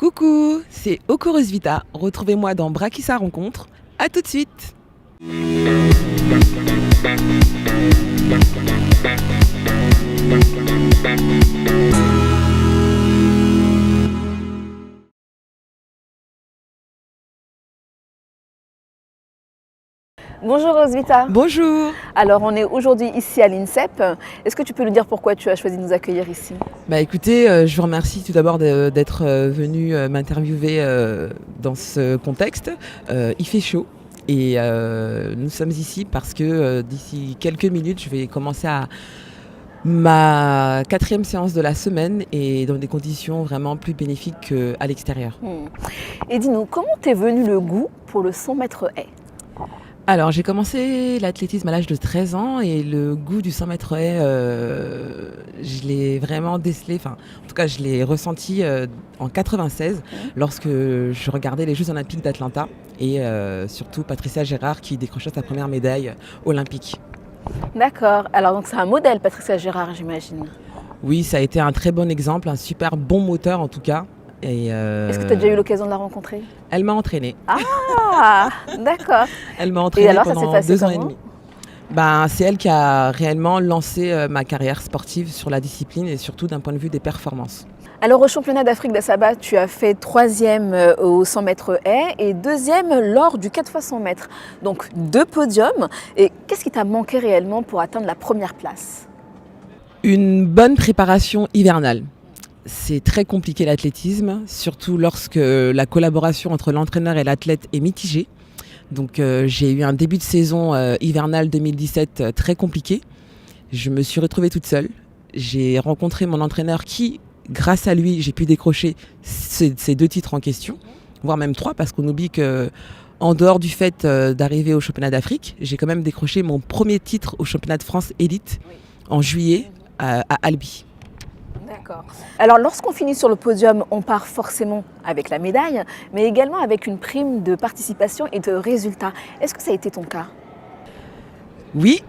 Coucou, c'est Ocorus Vita. Retrouvez-moi dans Bras qui ça rencontre. À tout de suite. Bonjour Rosvita. Bonjour. Alors on est aujourd'hui ici à l'INSEP. Est-ce que tu peux nous dire pourquoi tu as choisi de nous accueillir ici? Écoutez, je vous remercie tout d'abord d'être venu m'interviewer dans ce contexte. Il fait chaud et nous sommes ici parce que d'ici quelques minutes, je vais commencer à ma 4e séance de la semaine et dans des conditions vraiment plus bénéfiques qu'à l'extérieur. Et dis-nous, comment t'es venu le goût pour le 100 mètres haies? Alors, j'ai commencé l'athlétisme à l'âge de 13 ans et le goût du 100 mètres haies, je l'ai vraiment décelé, en tout cas, je l'ai ressenti en 96 lorsque je regardais les Jeux Olympiques d'Atlanta et surtout Patricia Gérard qui décrochait sa première médaille olympique. D'accord. Alors donc c'est un modèle, Patricia Gérard, j'imagine. Oui, ça a été un très bon exemple, un super bon moteur en tout cas. Est-ce que tu as déjà eu l'occasion de la rencontrer? Elle m'a entraînée. Ah, d'accord. Elle m'a entraînée alors, pendant 2 ans et demi. C'est elle qui a réellement lancé ma carrière sportive sur la discipline et surtout d'un point de vue des performances. Alors au championnat d'Afrique d'Assaba, tu as fait 3e au 100 mètres haies et 2e lors du 4 x 100 mètres. Donc 2 podiums. Et qu'est-ce qui t'a manqué réellement pour atteindre la première place? Une bonne préparation hivernale. C'est très compliqué l'athlétisme, surtout lorsque la collaboration entre l'entraîneur et l'athlète est mitigée. Donc j'ai eu un début de saison hivernale 2017 très compliqué. Je me suis retrouvée toute seule. J'ai rencontré mon entraîneur qui, grâce à lui, j'ai pu décrocher ces 2 titres en question, voire même 3, parce qu'on oublie qu'en dehors du fait d'arriver au championnat d'Afrique, j'ai quand même décroché mon premier titre au championnat de France élite en juillet à Albi. D'accord. Alors lorsqu'on finit sur le podium, on part forcément avec la médaille, mais également avec une prime de participation et de résultats. Est-ce que ça a été ton cas? Oui,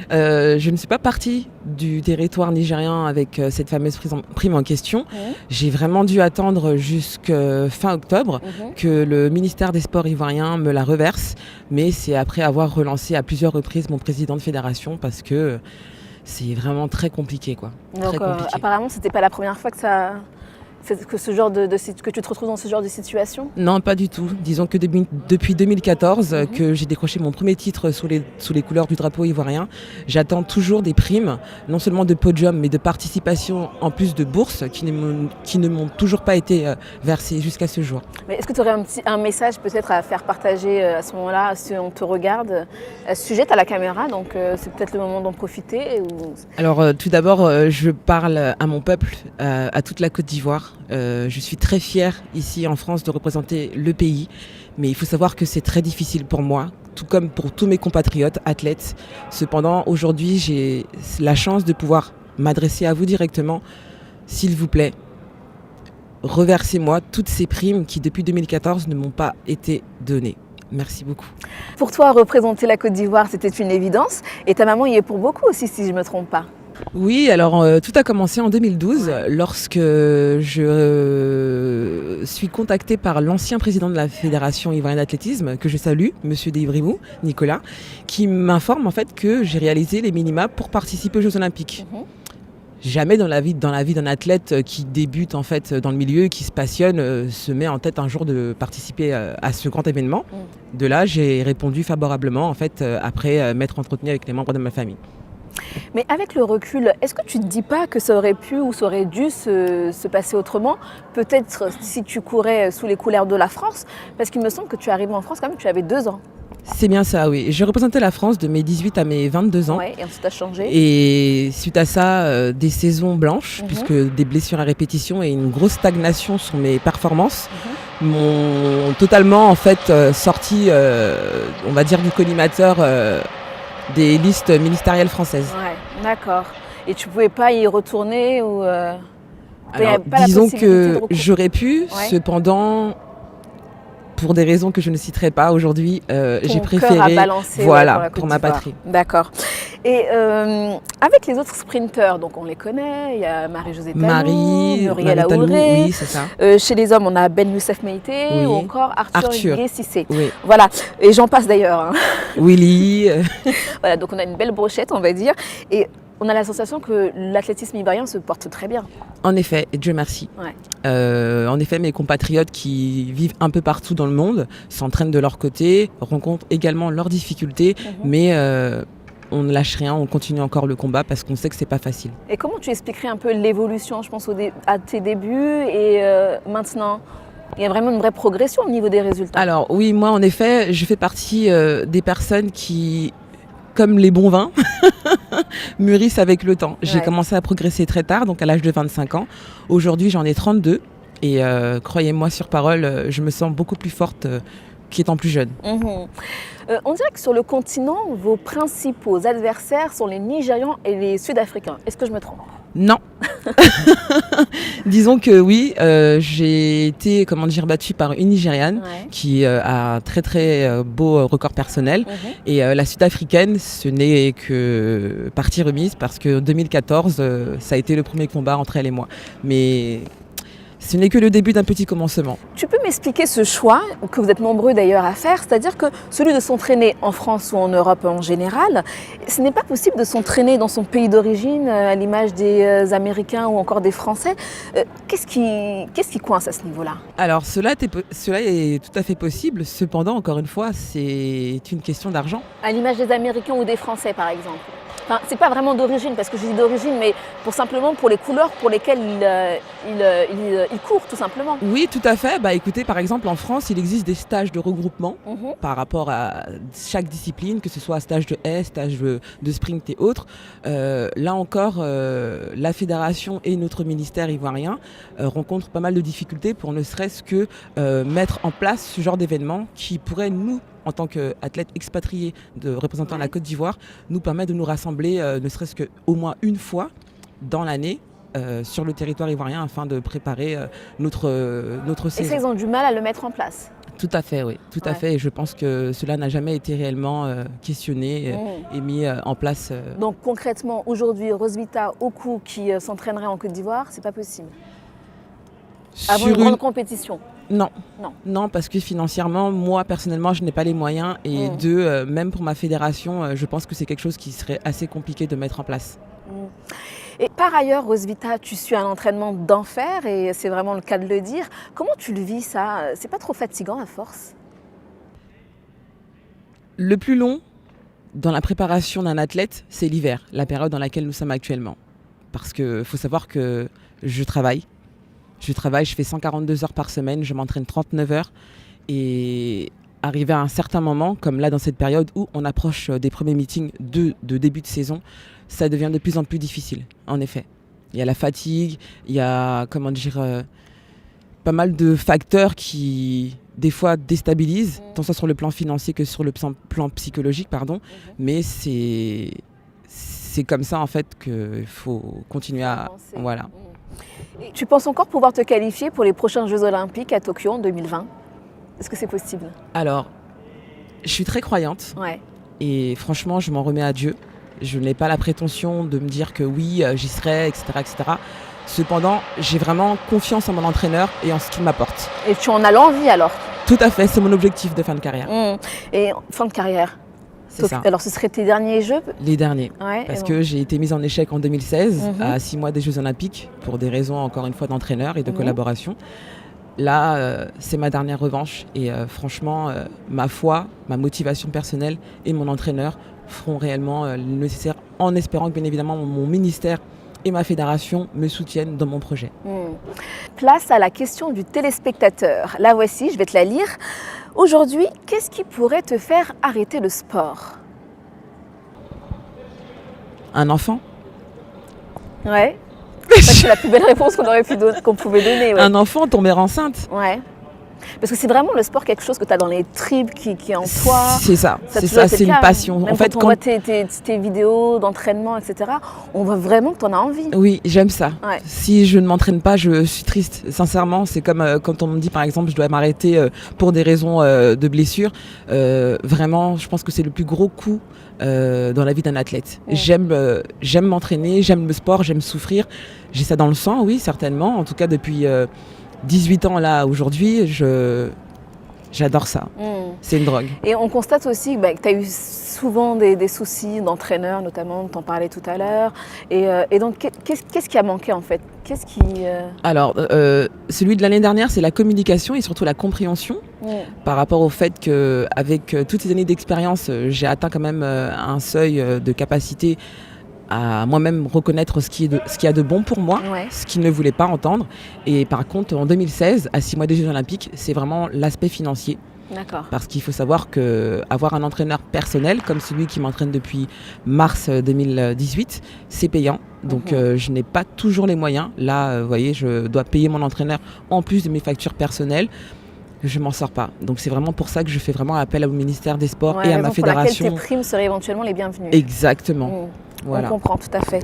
je ne suis pas partie du territoire nigérian avec cette fameuse prime en question. J'ai vraiment dû attendre jusqu'à fin octobre que le ministère des Sports ivoirien me la reverse, mais c'est après avoir relancé à plusieurs reprises mon président de fédération parce que c'est vraiment très compliqué, quoi. Donc, apparemment, c'était pas la première fois que que tu te retrouves dans ce genre de situation? Non, pas du tout. Disons que depuis 2014 que j'ai décroché mon premier titre sous les couleurs du drapeau ivoirien, j'attends toujours des primes, non seulement de podium, mais de participation en plus de bourses qui ne m'ont toujours pas été versées jusqu'à ce jour. Mais est-ce que tu aurais un message peut-être à faire partager à ce moment-là, si on te regarde à ce sujet? Tu as la caméra, donc c'est peut-être le moment d'en profiter Alors tout d'abord, je parle à mon peuple, à toute la Côte d'Ivoire. Je suis très fière ici en France de représenter le pays, mais il faut savoir que c'est très difficile pour moi, tout comme pour tous mes compatriotes athlètes. Cependant, aujourd'hui, j'ai la chance de pouvoir m'adresser à vous directement. S'il vous plaît, reversez-moi toutes ces primes qui, depuis 2014, ne m'ont pas été données. Merci beaucoup. Pour toi, représenter la Côte d'Ivoire, c'était une évidence. Et ta maman y est pour beaucoup aussi, si je ne me trompe pas. Oui, alors tout a commencé en 2012 lorsque je suis contactée par l'ancien président de la Fédération ivoirienne d'athlétisme, que je salue, monsieur Deivrimou, Nicolas, qui m'informe en fait que j'ai réalisé les minima pour participer aux Jeux Olympiques. Jamais dans la vie d'un athlète qui débute en fait dans le milieu, qui se passionne, se met en tête un jour de participer à ce grand événement. De là, j'ai répondu favorablement en fait après m'être entretenue avec les membres de ma famille. Mais avec le recul, est-ce que tu ne te dis pas que ça aurait pu ou ça aurait dû se passer autrement? Peut-être si tu courais sous les couleurs de la France, parce qu'il me semble que tu es arrivé en France quand même, tu avais 2 ans. C'est bien ça, oui. Je représentais la France de mes 18 à mes 22 ans. Ouais, et ensuite tu as changé. Et suite à ça, des saisons blanches, puisque des blessures à répétition et une grosse stagnation sur mes performances m'ont totalement en fait sorti, on va dire, du collimateur des listes ministérielles françaises. Ouais, d'accord. Et tu pouvais pas y retourner ou Alors, disons que j'aurais pu, cependant, pour des raisons que je ne citerai pas aujourd'hui, j'ai préféré balancer, voilà, pour ma patrie. D'accord. Et avec les autres sprinteurs, donc on les connaît, il y a Marie-Josée Talou, Muriel Aouré. Oui, c'est ça. Chez les hommes, on a Ben Youssef Meïté Oui. ou encore Arthur Gué-Cissé. Oui. Voilà, et j'en passe d'ailleurs. Hein. Willy. Voilà, donc on a une belle brochette, on va dire. Et on a la sensation que l'athlétisme ivoirien se porte très bien. En effet, et Dieu merci. Ouais. En effet, mes compatriotes qui vivent un peu partout dans le monde s'entraînent de leur côté, rencontrent également leurs difficultés, mais on ne lâche rien, on continue encore le combat parce qu'on sait que c'est pas facile. Et comment tu expliquerais un peu l'évolution, je pense, à tes débuts et maintenant ? Il y a vraiment une vraie progression au niveau des résultats. Alors oui, moi en effet, je fais partie des personnes qui, comme les bons vins, mûrissent avec le temps. J'ai commencé à progresser très tard, donc à l'âge de 25 ans. Aujourd'hui, j'en ai 32 et croyez-moi sur parole, je me sens beaucoup plus forte qu'étant plus jeune. On dirait que sur le continent, vos principaux adversaires sont les Nigérians et les Sud-Africains. Est-ce que je me trompe ? Non. Disons que oui, j'ai été battue par une Nigériane qui a un très très beau record personnel. Et la Sud-Africaine, ce n'est que partie remise parce que 2014, ça a été le premier combat entre elle et moi. Mais ce n'est que le début d'un petit commencement. Tu peux m'expliquer ce choix, que vous êtes nombreux d'ailleurs à faire, c'est-à-dire que celui de s'entraîner en France ou en Europe en général, ce n'est pas possible de s'entraîner dans son pays d'origine, à l'image des Américains ou encore des Français. Qu'est-ce qui coince à ce niveau-là ? Alors cela est tout à fait possible, cependant, encore une fois, c'est une question d'argent. À l'image des Américains ou des Français par exemple ? Enfin, c'est pas vraiment d'origine, parce que je dis d'origine, mais simplement pour les couleurs pour lesquelles ils courent, tout simplement. Oui, tout à fait. Écoutez, par exemple, en France, il existe des stages de regroupement par rapport à chaque discipline, que ce soit stage de haie, stage de sprint et autres. Là encore, la fédération et notre ministère ivoirien rencontrent pas mal de difficultés pour ne serait-ce que mettre en place ce genre d'événement qui pourrait nous, en tant qu'athlètes expatriés représentant la Côte d'Ivoire, nous permet de nous rassembler ne serait-ce qu'au moins une fois dans l'année sur le territoire ivoirien afin de préparer notre saison. Et ça, ils ont du mal à le mettre en place ? Tout à fait, oui. Tout à fait. Et je pense que cela n'a jamais été réellement questionné et mis en place. Donc concrètement, aujourd'hui, Rosvita Oku qui s'entraînerait en Côte d'Ivoire, c'est pas possible ? Avant une grande compétition ? Non, parce que financièrement, moi personnellement, je n'ai pas les moyens et même pour ma fédération, je pense que c'est quelque chose qui serait assez compliqué de mettre en place. Et par ailleurs, Rosvita, tu suis un entraînement d'enfer et c'est vraiment le cas de le dire. Comment tu le vis ça ? C'est pas trop fatigant à force ? Le plus long dans la préparation d'un athlète, c'est l'hiver, la période dans laquelle nous sommes actuellement. Parce qu'il faut savoir que je travaille, je fais 142 heures par semaine, je m'entraîne 39 heures. Et arrivé à un certain moment, comme là dans cette période où on approche des premiers meetings de début de saison, ça devient de plus en plus difficile, en effet. Il y a la fatigue, il y a pas mal de facteurs qui, des fois, déstabilisent, tant soit sur le plan financier que sur le plan psychologique, mais c'est comme ça, en fait, qu'il faut continuer à... Voilà. Et tu penses encore pouvoir te qualifier pour les prochains Jeux Olympiques à Tokyo en 2020 ? Est-ce que c'est possible ? Alors, je suis très croyante. Et franchement, je m'en remets à Dieu. Je n'ai pas la prétention de me dire que oui, j'y serai, etc., etc. Cependant, j'ai vraiment confiance en mon entraîneur et en ce qu'il m'apporte. Et tu en as l'envie alors ? Tout à fait, c'est mon objectif de fin de carrière. Et fin de carrière ? C'est ça. Alors ce seraient tes derniers Jeux ? Les derniers. Parce que j'ai été mise en échec en 2016, à 6 mois des Jeux Olympiques, pour des raisons, encore une fois, d'entraîneur et de collaboration. Là, c'est ma dernière revanche. Et franchement, ma foi, ma motivation personnelle et mon entraîneur feront réellement le nécessaire, en espérant que, bien évidemment, mon ministère et ma fédération me soutiennent dans mon projet. Place à la question du téléspectateur. La voici, je vais te la lire. Aujourd'hui, qu'est-ce qui pourrait te faire arrêter le sport ? Un enfant ? Ouais. C'est la plus belle réponse qu'on pouvait donner. Un enfant tomber enceinte ? Ouais. Parce que c'est vraiment le sport quelque chose que tu as dans les tripes, qui est en toi. C'est ça, Ça a c'est toujours ça, été c'est le une cas. passion. Même En fait, quand on voit tes vidéos d'entraînement, etc., on voit vraiment que tu en as envie. oui, j'aime ça. Ouais. Si je ne m'entraîne pas, je suis triste. Sincèrement, c'est comme quand on me dit, par exemple, je dois m'arrêter pour des raisons de blessure. Vraiment, je pense que c'est le plus gros coup dans la vie d'un athlète. Ouais. J'aime m'entraîner, j'aime le sport, j'aime souffrir. J'ai ça dans le sang, oui, certainement. En tout cas, depuis 18 ans, là, aujourd'hui, j'adore ça. C'est une drogue. Et on constate aussi que tu as eu souvent des soucis d'entraîneur, notamment, tu en parlais tout à l'heure. Et donc, qu'est-ce qui a manqué en fait? Qu'est-ce qui... Alors, celui de l'année dernière, c'est la communication et surtout la compréhension par rapport au fait qu'avec toutes ces années d'expérience, j'ai atteint quand même un seuil de capacité à moi-même reconnaître ce qu'il y a de bon pour moi, Ouais. ce qu'il ne voulait pas entendre. Et par contre, en 2016, à 6 mois des Jeux Olympiques, c'est vraiment l'aspect financier. D'accord. Parce qu'il faut savoir qu'avoir un entraîneur personnel, comme celui qui m'entraîne depuis mars 2018, c'est payant. Donc je n'ai pas toujours les moyens. Là, vous voyez, je dois payer mon entraîneur en plus de mes factures personnelles. Je m'en sors pas. Donc c'est vraiment pour ça que je fais vraiment appel au ministère des Sports Ouais, et à ma raison pour laquelle fédération. tes primes seraient éventuellement les bienvenues. Exactement. Voilà. On comprend tout à fait.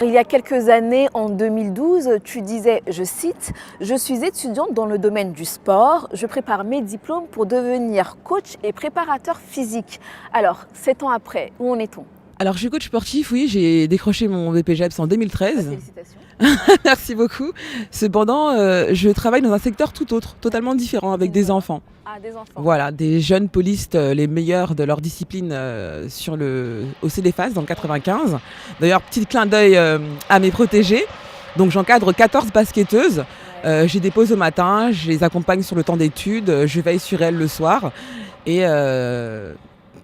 Il y a quelques années, en 2012, tu disais, je cite, « Je suis étudiante dans le domaine du sport. Je prépare mes diplômes pour devenir coach et préparateur physique. » Alors, 7 ans après, où en est-on? Alors je suis coach sportif, oui, j'ai décroché mon BPJEPS en 2013. Félicitations. Merci beaucoup. Cependant, je travaille dans un secteur tout autre, totalement différent, avec des enfants. Ah, des enfants. Voilà, des jeunes polistes, les meilleurs de leur discipline au CDFAS dans le 95. D'ailleurs, petit clin d'œil à mes protégés. Donc j'encadre 14 basketteuses. J'ai des pauses au matin, je les accompagne sur le temps d'études, je veille sur elles le soir. Et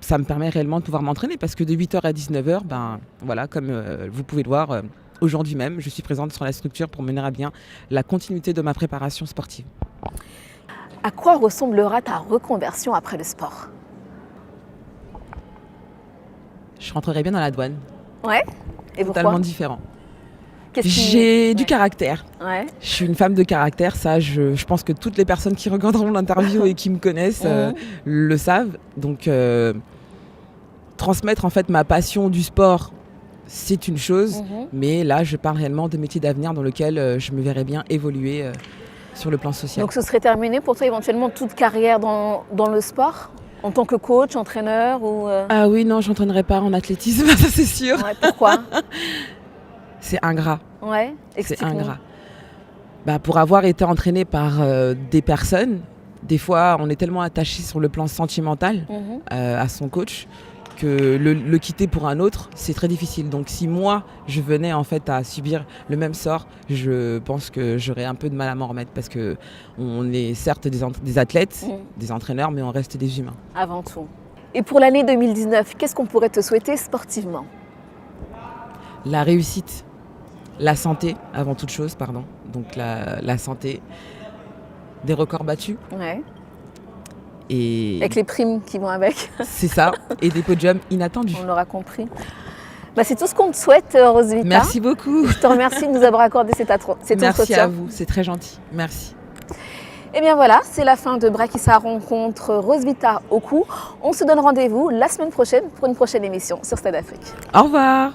ça me permet réellement de pouvoir m'entraîner parce que de 8h à 19h, ben, voilà, comme vous pouvez le voir, aujourd'hui même, je suis présente sur la structure pour mener à bien la continuité de ma préparation sportive. À quoi ressemblera ta reconversion après le sport? Je rentrerai bien dans la douane. Ouais. Et Totalement pourquoi? différent. Qu'est-ce qui- J'ai du Ouais. caractère. Ouais. Je suis une femme de caractère, ça je pense que toutes les personnes qui regarderont l'interview et qui me connaissent le savent. Donc transmettre en fait ma passion du sport, c'est une chose, mais là je parle réellement de métiers d'avenir dans lequel je me verrais bien évoluer sur le plan social. Donc ce serait terminé pour toi éventuellement toute carrière dans le sport? En tant que coach, entraîneur ou... Ah oui, non, j'entraînerai pas en athlétisme, ça c'est sûr. Ouais, pourquoi? C'est ingrat. Ouais, C'est explique-nous. ingrat. Bah, pour avoir été entraîné par des personnes, des fois on est tellement attaché sur le plan sentimental à son coach que le quitter pour un autre, c'est très difficile. Donc si moi, je venais en fait à subir le même sort, je pense que j'aurais un peu de mal à m'en remettre parce qu'on est certes des athlètes, des entraîneurs, mais on reste des humains. Avant tout. Et pour l'année 2019, qu'est-ce qu'on pourrait te souhaiter sportivement? La réussite, la santé avant toute chose, pardon. Donc la santé, des records battus. Ouais. Et Avec les primes qui vont avec, c'est ça, et des podiums inattendus. on l'aura compris. Bah, c'est tout ce qu'on te souhaite, Rosvita. Merci beaucoup. Je te remercie de nous avoir accordé cet Merci entretien. à vous, c'est très gentil. Merci. Et bien voilà, c'est la fin de Brakissa rencontre Rosvita Oku. On se donne rendez-vous la semaine prochaine pour une prochaine émission sur Stade Afrique. Au revoir.